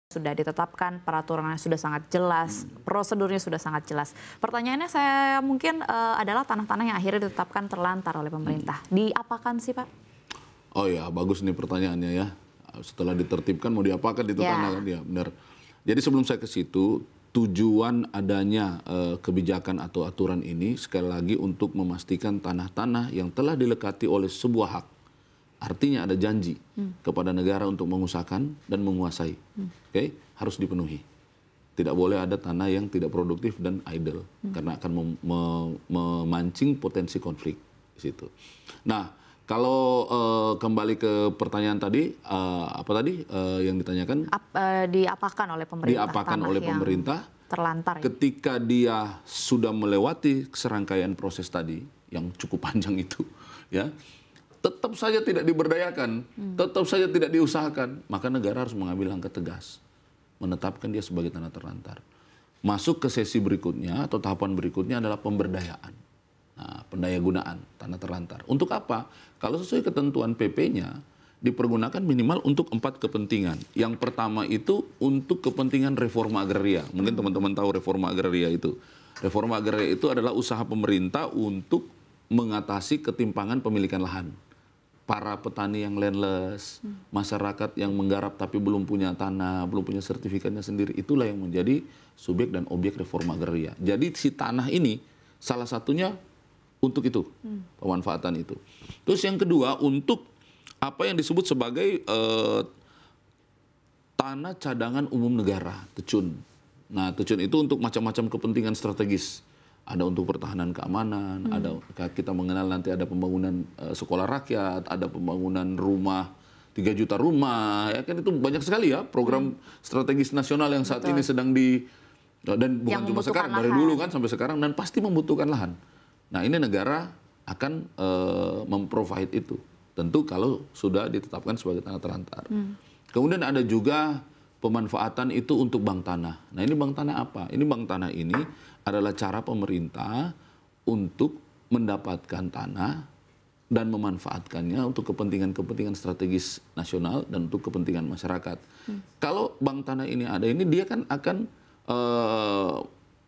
sudah ditetapkan, peraturannya sudah sangat jelas, prosedurnya sudah sangat jelas. Pertanyaannya saya mungkin adalah tanah-tanah yang akhirnya ditetapkan terlantar oleh pemerintah. Diapakan sih, Pak? Oh ya, bagus nih pertanyaannya ya. Setelah ditertibkan mau diapakan itu tanah kan? Ya, benar. Jadi sebelum saya ke situ, tujuan adanya kebijakan atau aturan ini sekali lagi untuk memastikan tanah-tanah yang telah dilekati oleh sebuah hak. Artinya ada janji kepada negara untuk mengusahakan dan menguasai. Oke, harus dipenuhi. Tidak boleh ada tanah yang tidak produktif dan idle karena akan memancing potensi konflik di situ. Nah, kalau kembali ke pertanyaan tadi, apa tadi yang ditanyakan? Diapakan oleh pemerintah? Diapakan oleh pemerintah terlantar. Ketika dia sudah melewati serangkaian proses tadi yang cukup panjang itu, ya. Tetap saja tidak diberdayakan, tetap saja tidak diusahakan, maka negara harus mengambil langkah tegas, menetapkan dia sebagai tanah terlantar. Masuk ke sesi berikutnya atau tahapan berikutnya adalah pemberdayaan, pendayagunaan tanah terlantar. Untuk apa? Kalau sesuai ketentuan PP-nya, dipergunakan minimal untuk 4 kepentingan. Yang pertama itu untuk kepentingan reforma agraria. Mungkin teman-teman tahu reforma agraria itu. Reforma agraria itu adalah usaha pemerintah untuk mengatasi ketimpangan pemilikan lahan. Para petani yang landless, masyarakat yang menggarap tapi belum punya tanah, belum punya sertifikatnya sendiri, itulah yang menjadi subjek dan objek reforma agraria. Jadi si tanah ini salah satunya untuk itu, pemanfaatan itu. Terus yang kedua untuk apa yang disebut sebagai tanah cadangan umum negara, TECUN. Nah, TECUN itu untuk macam-macam kepentingan strategis. Ada untuk pertahanan keamanan, ada kita mengenal nanti ada pembangunan sekolah rakyat, ada pembangunan rumah, 3 juta rumah, ya kan itu banyak sekali ya program strategis nasional yang saat ini sedang dan bukan cuma sekarang, dari dulu kan sampai sekarang dan pasti membutuhkan lahan. Nah ini negara akan memprovide itu, tentu kalau sudah ditetapkan sebagai tanah terlantar. Kemudian ada juga pemanfaatan itu untuk bank tanah. Nah ini bank tanah apa? Ini bank tanah ini adalah cara pemerintah untuk mendapatkan tanah dan memanfaatkannya untuk kepentingan-kepentingan strategis nasional dan untuk kepentingan masyarakat. Kalau bank tanah ini ada, ini dia kan akan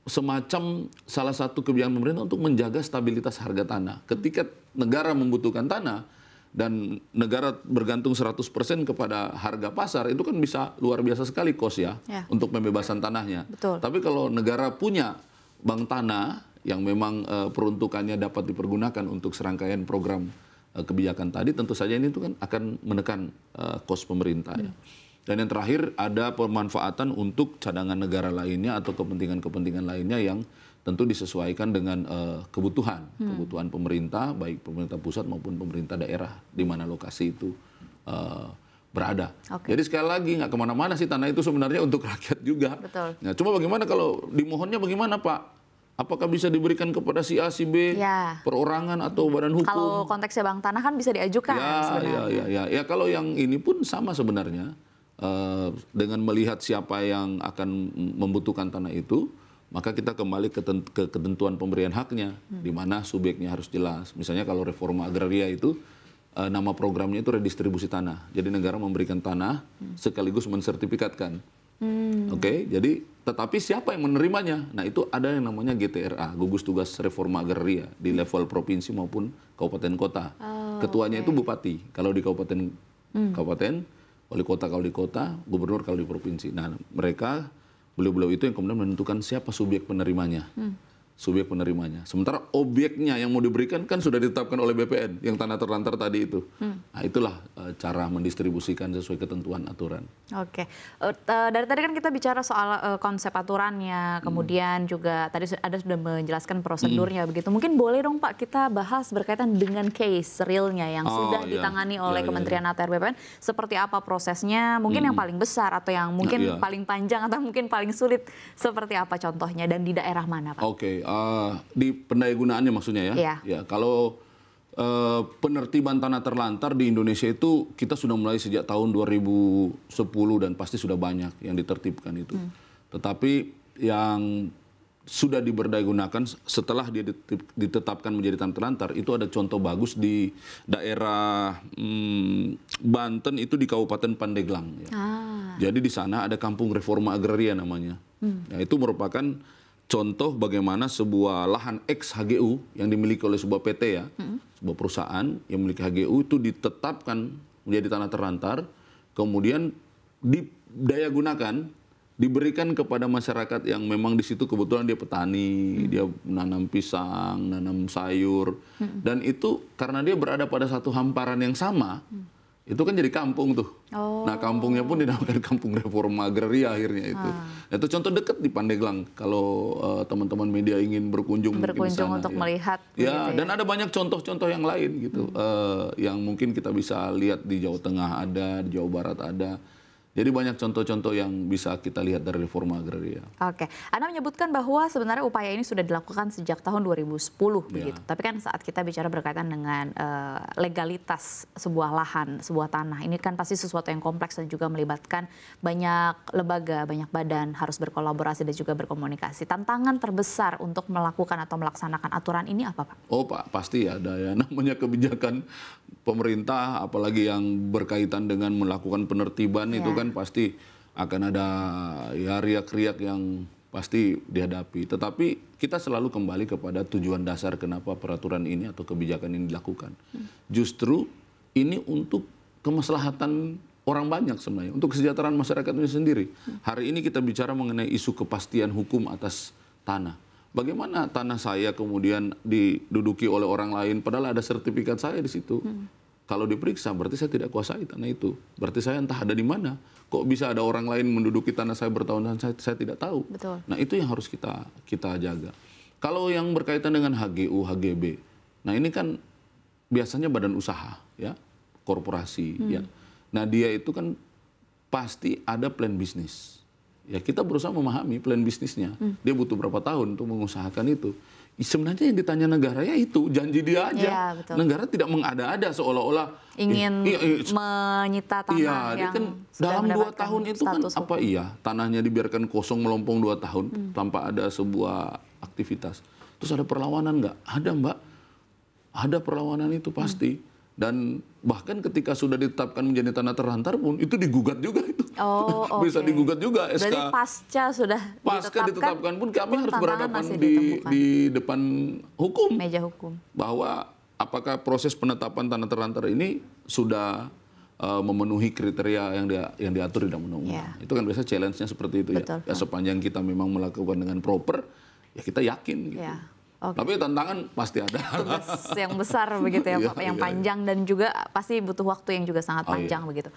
semacam salah satu kebijakan pemerintah untuk menjaga stabilitas harga tanah. Ketika negara membutuhkan tanah, dan negara bergantung 100% kepada harga pasar, itu kan bisa luar biasa sekali cost ya untuk pembebasan tanahnya. Betul. Tapi kalau negara punya bank tanah yang memang peruntukannya dapat dipergunakan untuk serangkaian program kebijakan tadi, tentu saja ini itu kan akan menekan cost pemerintah. Ya. Dan yang terakhir ada pemanfaatan untuk cadangan negara lainnya atau kepentingan-kepentingan lainnya yang tentu disesuaikan dengan kebutuhan pemerintah, baik pemerintah pusat maupun pemerintah daerah di mana lokasi itu berada. Jadi sekali lagi nggak kemana-mana sih tanah itu sebenarnya untuk rakyat juga. Betul. Nah, cuma bagaimana kalau dimohonnya bagaimana Pak? Apakah bisa diberikan kepada si A, si B, perorangan atau badan hukum? Kalau konteksnya bank tanah kan bisa diajukan sebenarnya. Ya kalau yang ini pun sama sebenarnya. Dengan melihat siapa yang akan membutuhkan tanah itu, maka kita kembali ke ketentuan pemberian haknya, di mana subjeknya harus jelas. Misalnya kalau reforma agraria itu, nama programnya itu redistribusi tanah. Jadi negara memberikan tanah sekaligus mensertifikatkan. Oke, jadi tetapi siapa yang menerimanya? Nah itu ada yang namanya GTRA, Gugus Tugas Reforma Agraria, di level provinsi maupun kabupaten kota. Ketuanya itu bupati, kalau di kabupaten, wali kota kalau di kota, gubernur kalau di provinsi. Nah mereka beliau-beliau itu yang kemudian menentukan siapa subjek penerimanya. Subjek penerimanya. Sementara objeknya yang mau diberikan kan sudah ditetapkan oleh BPN, yang tanah terlantar tadi itu. Nah itulah cara mendistribusikan sesuai ketentuan aturan. Oke. Dari tadi kan kita bicara soal konsep aturannya, kemudian juga tadi ada sudah menjelaskan prosedurnya begitu. Mungkin boleh dong Pak kita bahas berkaitan dengan case realnya yang sudah ditangani oleh Kementerian ATR BPN. Seperti apa prosesnya, mungkin yang paling besar atau yang mungkin paling panjang atau mungkin paling sulit, seperti apa contohnya dan di daerah mana Pak? Oke. Di pendayagunaannya maksudnya ya. Ya kalau penertiban tanah terlantar di Indonesia itu kita sudah mulai sejak tahun 2010 dan pasti sudah banyak yang ditertibkan itu. Tetapi yang sudah diberdayagunakan setelah dia ditetapkan menjadi tanah terlantar. Itu ada contoh bagus di daerah Banten, itu di Kabupaten Pandeglang. Ya. Jadi di sana ada kampung reforma agraria namanya. Nah, itu merupakan contoh bagaimana sebuah lahan ex HGU yang dimiliki oleh sebuah PT ya, sebuah perusahaan yang memiliki HGU itu ditetapkan menjadi tanah terlantar, kemudian didayagunakan, diberikan kepada masyarakat yang memang di situ kebetulan dia petani, dia menanam pisang, nanam sayur, dan itu karena dia berada pada satu hamparan yang sama, itu kan jadi kampung tuh. Nah, kampungnya pun dinamakan Kampung Reforma Agraria akhirnya itu. Itu contoh dekat di Pandeglang kalau teman-teman media ingin berkunjung mungkin di sana, untuk ya. melihat. Ya, dan ada banyak contoh-contoh yang lain gitu, yang mungkin kita bisa lihat di Jawa Tengah ada, di Jawa Barat ada. Jadi banyak contoh-contoh yang bisa kita lihat dari reforma agraria. Oke, Anda menyebutkan bahwa sebenarnya upaya ini sudah dilakukan sejak tahun 2010 begitu. Tapi kan saat kita bicara berkaitan dengan legalitas sebuah lahan, sebuah tanah, ini kan pasti sesuatu yang kompleks dan juga melibatkan banyak lembaga, banyak badan, harus berkolaborasi dan juga berkomunikasi. Tantangan terbesar untuk melakukan atau melaksanakan aturan ini apa, Pak? Oh, Pak, pasti ada ya. Namanya kebijakan pemerintah, apalagi yang berkaitan dengan melakukan penertiban, itu kan pasti akan ada ya riak-riak yang pasti dihadapi. Tetapi kita selalu kembali kepada tujuan dasar kenapa peraturan ini atau kebijakan ini dilakukan. Justru ini untuk kemaslahatan orang banyak sebenarnya, untuk kesejahteraan masyarakat ini sendiri. Hari ini kita bicara mengenai isu kepastian hukum atas tanah. Bagaimana tanah saya kemudian diduduki oleh orang lain, padahal ada sertifikat saya di situ. Kalau diperiksa, berarti saya tidak kuasai tanah itu. Berarti saya entah ada di mana. Kok bisa ada orang lain menduduki tanah saya bertahun-tahun, saya tidak tahu. Betul. Nah, itu yang harus kita jaga. Kalau yang berkaitan dengan HGU, HGB, nah ini kan biasanya badan usaha, ya, korporasi, ya. Nah, dia itu kan pasti ada plan bisnis. Ya, kita berusaha memahami plan bisnisnya. Dia butuh berapa tahun untuk mengusahakan itu. Sebenarnya yang ditanya negara ya itu, janji dia aja. Ya, betul. Negara tidak mengada-ada seolah-olah ingin menyita tanah yang kan dalam 2 tahun itu kan apa tanahnya dibiarkan kosong melompong 2 tahun tanpa ada sebuah aktivitas. Terus ada perlawanan nggak? Ada, Mbak. Ada perlawanan itu pasti. Dan bahkan ketika sudah ditetapkan menjadi tanah terlantar pun itu digugat juga itu. Bisa digugat juga SK. Berarti pasca ditetapkan pun kami harus berhadapan di depan hukum. Meja hukum. Bahwa apakah proses penetapan tanah terlantar ini sudah memenuhi kriteria yang diatur di dalam undang-undang. Itu kan biasa challenge-nya seperti itu. Betul. Ya. Sepanjang kita memang melakukan dengan proper, ya kita yakin gitu. Tapi tantangan pasti ada. Tugas yang besar begitu ya Pak, yang panjang dan juga pasti butuh waktu yang juga sangat panjang begitu.